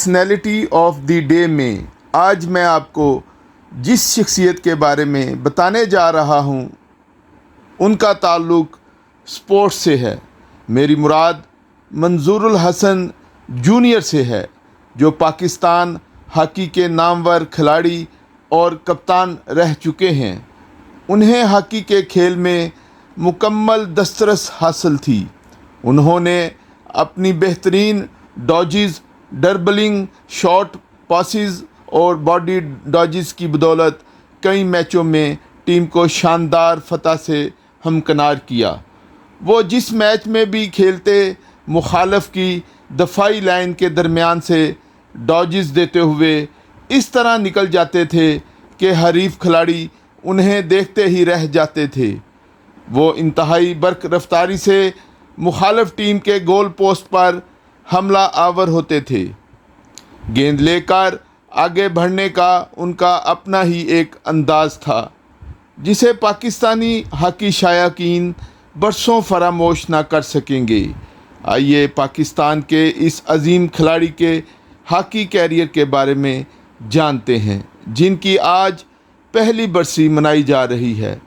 Personality of the day में आज मैं आपको जिस शख्सियत के बारे में बताने जा रहा हूँ उनका ताल्लुक़ स्पोर्ट्स से है। मेरी मुराद मंजूरुल हसन जूनियर से है, जो पाकिस्तान हॉकी के नामवर खिलाड़ी और कप्तान रह चुके हैं। उन्हें हॉकी के खेल में मुकम्मल दस्तरस हासिल थी। उन्होंने अपनी बेहतरीन डॉजेस, ड्रिबलिंग, शॉर्ट पासेस और बॉडी डॉजेस की बदौलत कई मैचों में टीम को शानदार फतह से हमकिनार किया। वो जिस मैच में भी खेलते मुखालिफ की दफाई लाइन के दरमियान से डॉजेस देते हुए इस तरह निकल जाते थे कि हरीफ खिलाड़ी उन्हें देखते ही रह जाते थे। वो इंतहाई बर्क रफ्तारी से मुखालिफ टीम के गोल पोस्ट पर हमला आवर होते थे। गेंद लेकर आगे बढ़ने का उनका अपना ही एक अंदाज़ था, जिसे पाकिस्तानी हॉकी शायकीन बरसों फरामोश ना कर सकेंगे। आइए पाकिस्तान के इस अजीम खिलाड़ी के हॉकी कैरियर के बारे में जानते हैं, जिनकी आज पहली बरसी मनाई जा रही है।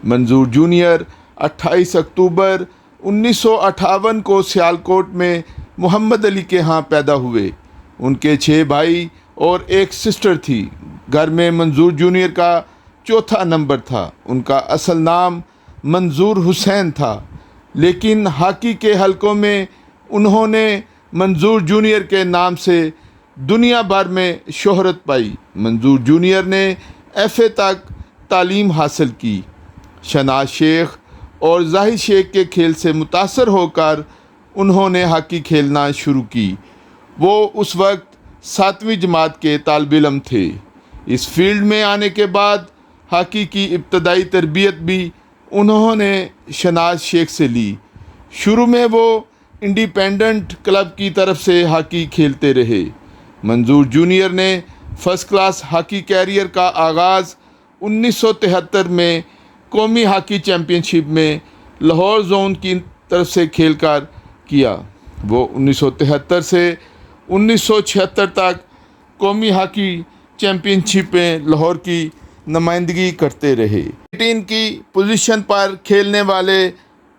मंजूर जूनियर 28 अक्टूबर 1958 को सियालकोट में मोहम्मद अली के यहाँ पैदा हुए। उनके 6 भाई और एक सिस्टर थी। घर में मंजूर जूनियर का चौथा नंबर था। उनका असल नाम मंजूर हुसैन था, लेकिन हॉकी के हलकों में उन्होंने मंजूर जूनियर के नाम से दुनिया भर में शोहरत पाई। मंजूर जूनियर ने FA तक तालीम हासिल की। शनाज शेख और जाहिद शेख के खेल से मुतासर होकर उन्होंने हॉकी खेलना शुरू की। वो उस वक्त 7वीं जमात के तालिब-इल्म थे। इस फील्ड में आने के बाद हॉकी की इब्तदाई तरबियत भी उन्होंने शनाज शेख से ली। शुरू में वो इंडिपेंडेंट क्लब की तरफ से हॉकी खेलते रहे। मंजूर जूनियर ने फर्स्ट क्लास हॉकी कैरियर का आगाज़ 1973 में कौमी हॉकी चैम्पियनशिप में लाहौर जोन की तरफ से खेलकर किया। वो 1973 से 1976 तक कौमी हॉकी चैम्पियनशिप में लाहौर की नुमाइंदगी करते रहे। 18 की पोजीशन पर खेलने वाले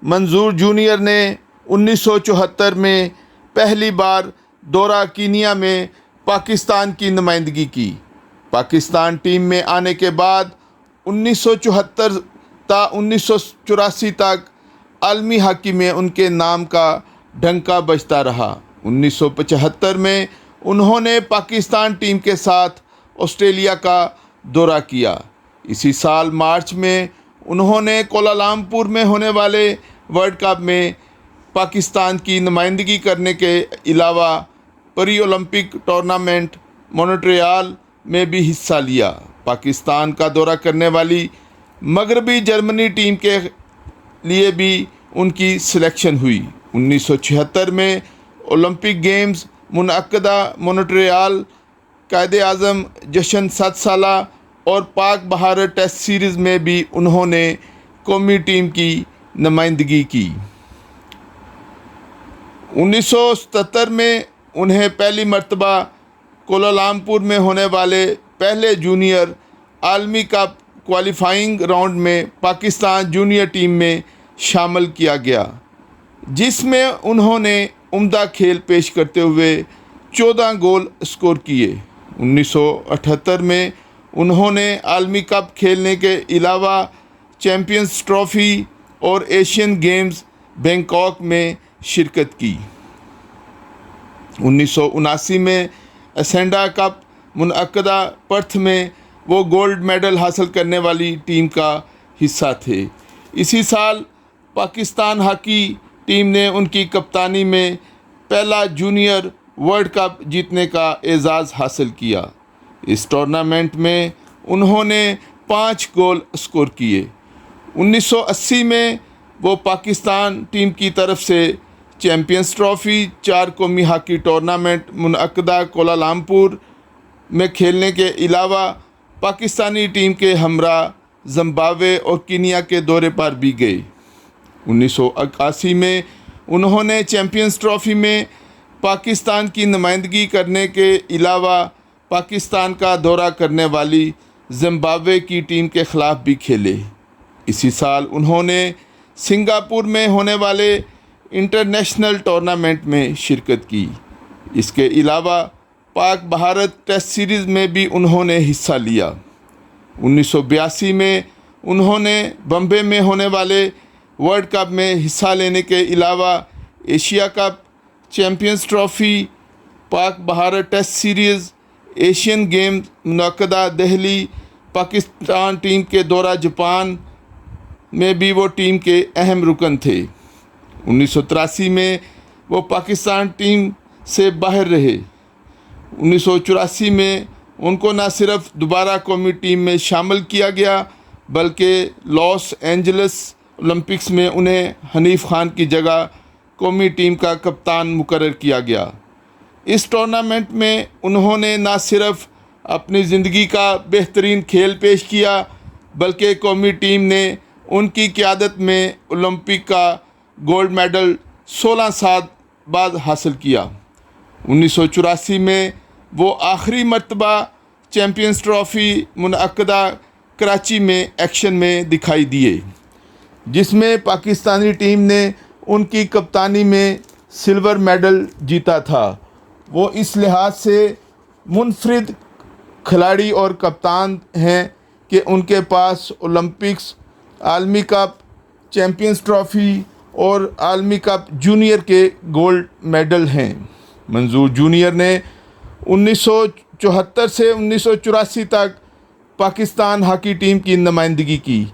मंजूर जूनियर ने 1974 में पहली बार दौरा कीनिया में पाकिस्तान की नुमाइंदगी की। पाकिस्तान टीम में आने के बाद 1974 ता 1984 तक आलमी हॉकी में उनके नाम का डंका बजता रहा। 1975 में उन्होंने पाकिस्तान टीम के साथ ऑस्ट्रेलिया का दौरा किया। इसी साल मार्च में उन्होंने कोलालमपुर में होने वाले वर्ल्ड कप में पाकिस्तान की नुमाइंदगी करने के अलावा पेरिस ओलंपिक टूर्नामेंट मॉन्ट्रियल में भी हिस्सा लिया। पाकिस्तान का दौरा करने वाली मगरबी जर्मनी टीम के लिए भी उनकी सिलेक्शन हुई। 1976 में ओलंपिक गेम्स मुनअक्कदा मॉन्ट्रियल, कायद-ए-आज़म जश्न 7 साला और पाक भारत टेस्ट सीरीज़ में भी उन्होंने कौमी टीम की नुमाइंदगी की। 1977 में उन्हें पहली मर्तबा कोलालमपुर में होने वाले पहले जूनियर आलमी कप क्वालिफाइंग राउंड में पाकिस्तान जूनियर टीम में शामिल किया गया, जिसमें उन्होंने उम्दा खेल पेश करते हुए 14 गोल स्कोर किए। 1978 में उन्होंने आलमी कप खेलने के अलावा चैम्पियंस ट्रॉफ़ी और एशियन गेम्स बैंकॉक में शिरकत की। 1979 में एसेंडा कप मुनअक्कदा पर्थ में वो गोल्ड मेडल हासिल करने वाली टीम का हिस्सा थे। इसी साल पाकिस्तान हॉकी टीम ने उनकी कप्तानी में पहला जूनियर वर्ल्ड कप जीतने का एजाज़ हासिल किया। इस टूर्नामेंट में उन्होंने 5 गोल स्कोर किए। 1980 में वो पाकिस्तान टीम की तरफ से चैम्पियंस ट्रॉफ़ी, 4 कौमी हॉकी टूर्नामेंट मुनअक्कदा कोलालमपुर में खेलने के अलावा पाकिस्तानी टीम के हमरा ज़िम्बाब्वे और कीनिया के दौरे पर भी गए। 1981 में उन्होंने चैम्पियंस ट्रॉफ़ी में पाकिस्तान की नुमाइंदगी करने के अलावा पाकिस्तान का दौरा करने वाली जिम्बाब्वे की टीम के ख़िलाफ़ भी खेले। इसी साल उन्होंने सिंगापुर में होने वाले इंटरनेशनल टूर्नामेंट में शिरकत की। इसके अलावा पाक भारत टेस्ट सीरीज़ में भी उन्होंने हिस्सा लिया। 1982 में उन्होंने बम्बे में होने वाले वर्ल्ड कप में हिस्सा लेने के अलावा Asia cup, champions trophy, Pak Bharat test series, Asian game मुनक़दा दिल्ली, पाकिस्तान टीम के दौरा जापान में भी वो टीम के अहम रुकन थे। 1983 में वो पाकिस्तान टीम से बाहर रहे। 1984 में उनको न सिर्फ दोबारा कौमी टीम में शामिल किया गया बल्कि लॉस एंजल्स ओलंपिक्स में उन्हें हनीफ खान की जगह कौमी टीम का कप्तान मुकर्रर किया गया। इस टूर्नामेंट में उन्होंने न सिर्फ अपनी ज़िंदगी का बेहतरीन खेल पेश किया बल्कि कौमी टीम ने उनकी क़यादत में ओलंपिक का गोल्ड मेडल 16 साल बाद हासिल किया। 1984 में वो आखिरी मर्तबा चैम्पियंस ट्रॉफ़ी मुनक़दा कराची में एक्शन में दिखाई दिए, जिसमें पाकिस्तानी टीम ने उनकी कप्तानी में सिल्वर मेडल जीता था। वो इस लिहाज से मुनफरिद खिलाड़ी और कप्तान हैं कि उनके पास ओलंपिक्स, आलमी कप, चैम्पियंस ट्रॉफ़ी और आलमी कप जूनियर के गोल्ड मेडल हैं। मंजूर जूनियर ने 1974 से 1984 तक पाकिस्तान हॉकी टीम की नुमाइंदगी की।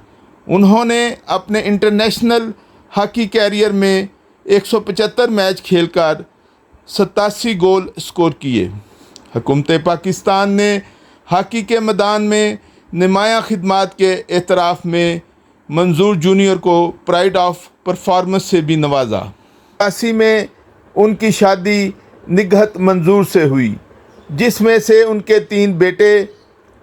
उन्होंने अपने इंटरनेशनल हॉकी कैरियर में 175 मैच खेलकर 87 गोल स्कोर किए। हुकूमत पाकिस्तान ने हॉकी के मैदान में नुमायाँ खिदमात के एतराफ़ में मंजूर जूनियर को प्राइड ऑफ परफॉर्मेंस से भी नवाजा। 1980 में उनकी शादी निगहत मंजूर से हुई, जिसमें से उनके 3 बेटे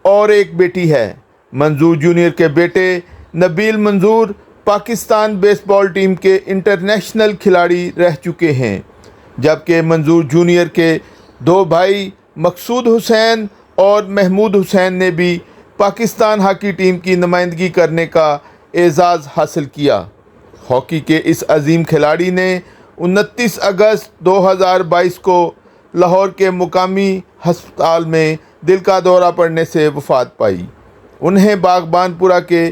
और एक बेटी है। मंजूर जूनियर के बेटे नबील मंजूर पाकिस्तान बेसबॉल टीम के इंटरनेशनल खिलाड़ी रह चुके हैं, जबकि मंजूर जूनियर के 2 भाई मकसूद हुसैन और महमूद हुसैन ने भी पाकिस्तान हॉकी टीम की नुमाइंदगी करने का एज़ाज़ हासिल किया। हॉकी के इस अजीम खिलाड़ी ने 29 अगस्त 2022 को लाहौर के मुकामी हस्पताल में दिल का दौरा पड़ने से वफ़ात पाई। उन्हें बागबानपुरा के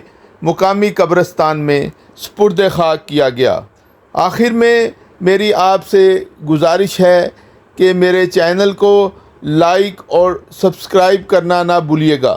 मुकामी कब्रिस्तान में सुपुर्द खाक किया गया। आखिर में मेरी आपसे गुजारिश है कि मेरे चैनल को लाइक और सब्सक्राइब करना ना भूलिएगा।